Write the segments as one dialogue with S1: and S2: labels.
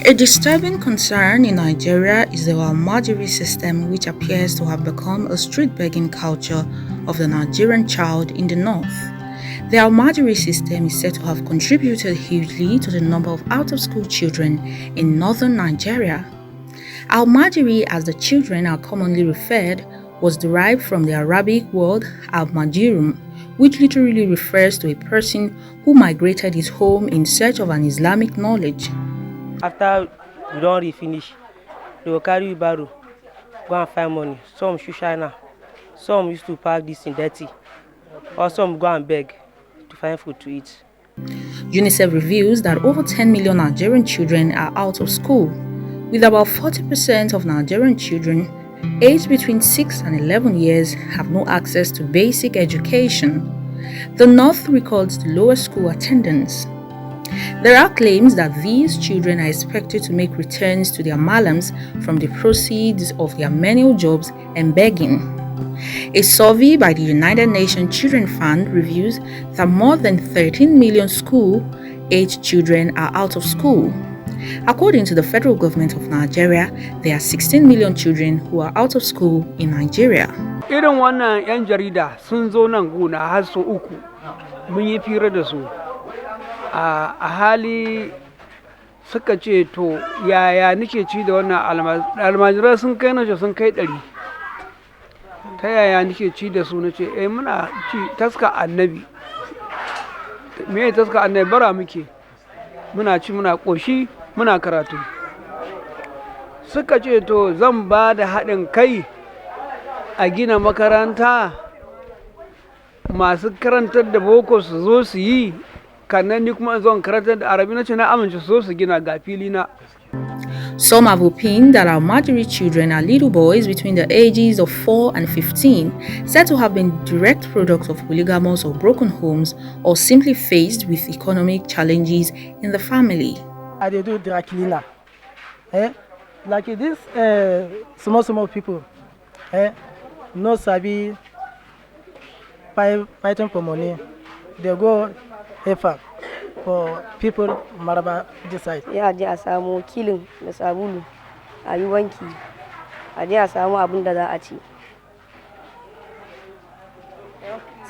S1: A disturbing concern in Nigeria is the Almajiri system, which appears to have become a street begging culture of the Nigerian child in the north. The Almajiri system is said to have contributed hugely to the number of out-of-school children in northern Nigeria. Almajiri, as the children are commonly referred, was derived from the Arabic word Al-Majiri, which literally refers to a person who migrated his home in search of an Islamic knowledge.
S2: After we don't refinish, they will carry you barrow, go and find money. Some shoe shiner, some used to pack this in dirty, or some go and beg to find food to eat.
S1: UNICEF reveals that over 10 million Nigerian children are out of school, with about 40% of Nigerian children aged between 6 and 11 years have no access to basic education. The North records the lowest school attendance. There are claims that these children are expected to make returns to their malams from the proceeds of their menial jobs and begging. A survey by the United Nations Children Fund reveals that more than 13 million school-aged children are out of school. According to the federal government of Nigeria, there are 16 million children who are out of school in Nigeria.
S3: Irin wannan 'yan jarida sun zo nan gona har sau uku mun yi fira da su. A hali suka ce to yaya nake ci da wannan almajirai sun kai nace sun kai 100. Ta yaya nake ci da su nace muna ci taska annabi. Me taska annabi bara muke. Muna ci muna koshi muna karatu. Suka ce to zan ba da haɗin kai a gina makaranta masu karantar da boko su zo su yi. Some
S1: have opined that Almajiri children are little boys between the ages of 4 and 15, said to have been direct products of polygamous or broken homes, or simply faced with economic challenges in the family.
S4: I do dry cleaner. Like this small people, no sabi fighting for money. They go for people maraba decide.
S5: Ya je a samu kilin da sabulu a yi wanki, a je a samu abin da za a ci,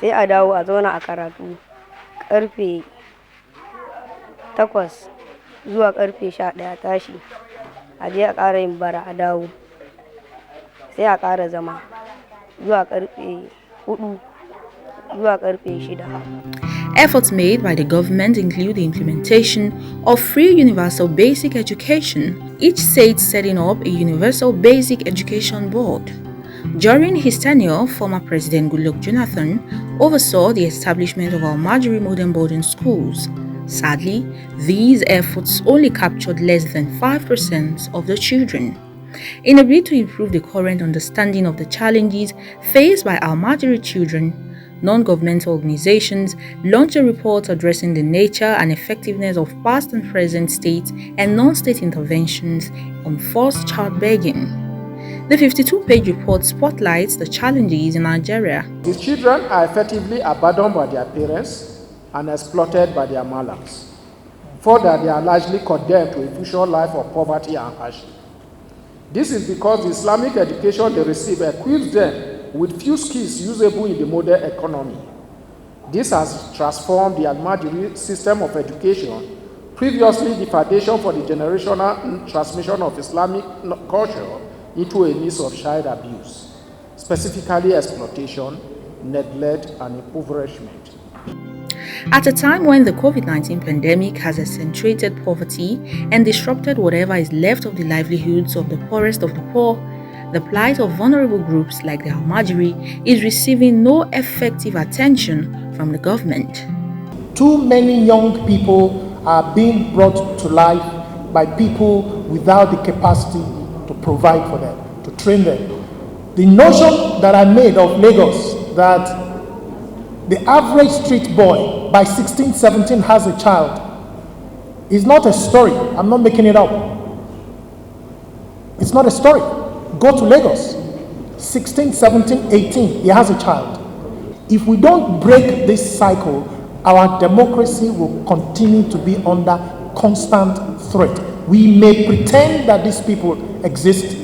S5: sai a dawo a zauna a karatu karfe 8 zuwa karfe 11 tashi, a je a ƙara yin bara a dawo, sai a ƙara zama zuwa karfe 4 zuwa karfe 6.
S1: Efforts made by the government include the implementation of free universal basic education, each state setting up a universal basic education board. During his tenure, former President Goodluck Jonathan oversaw the establishment of Almajiri modern boarding schools. Sadly, these efforts only captured less than 5% of the children. In a bid to improve the current understanding of the challenges faced by Almajiri children, non-governmental organizations launched a report addressing the nature and effectiveness of past and present state and non-state interventions on forced child begging. The 52-page report spotlights the challenges in Nigeria.
S6: These children are effectively abandoned by their parents and exploited by their malams. Further, they are largely condemned to a future life of poverty and hardship. This is because the Islamic education they receive equips them with few skills usable in the modern economy. This has transformed the Almajiri system of education, previously the foundation for the generational transmission of Islamic culture, into a means of child abuse, specifically exploitation, neglect, and impoverishment.
S1: At a time when the COVID-19 pandemic has accentuated poverty and disrupted whatever is left of the livelihoods of the poorest of the poor, the plight of vulnerable groups like the Almajiri is receiving no effective attention from the government.
S7: Too many young people are being brought to life by people without the capacity to provide for them, to train them. The notion that I made of Lagos, that the average street boy by 16, 17 has a child, is not a story. I'm not making it up. It's not a story. Go to Lagos, 16, 17, 18, he has a child. If we don't break this cycle, our democracy will continue to be under constant threat. We may pretend that these people exist,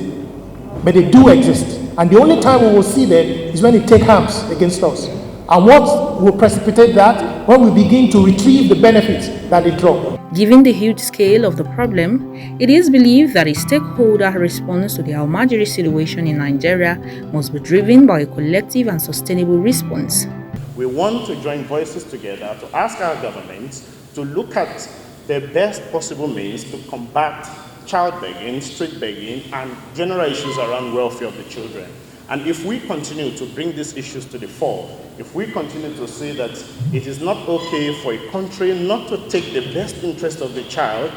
S7: but they do exist. And the only time we will see them is when they take arms against us. And what will precipitate that? When we begin to retrieve the benefits that they draw.
S1: Given the huge scale of the problem, it is believed that a stakeholder response to the Al-Majiri situation in Nigeria must be driven by a collective and sustainable response.
S8: We want to join voices together to ask our governments to look at the best possible means to combat child begging, street begging, and general issues around welfare of the children. And if we continue to bring these issues to the fore, if we continue to say that it is not okay for a country not to take the best interest of the child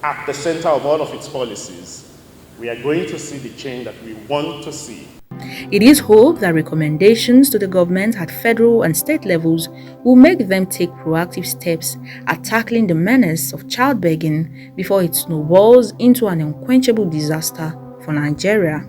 S8: at the center of all of its policies, we are going to see the change that we want to see.
S1: It is hoped that recommendations to the government at federal and state levels will make them take proactive steps at tackling the menace of child begging before it snowballs into an unquenchable disaster for Nigeria.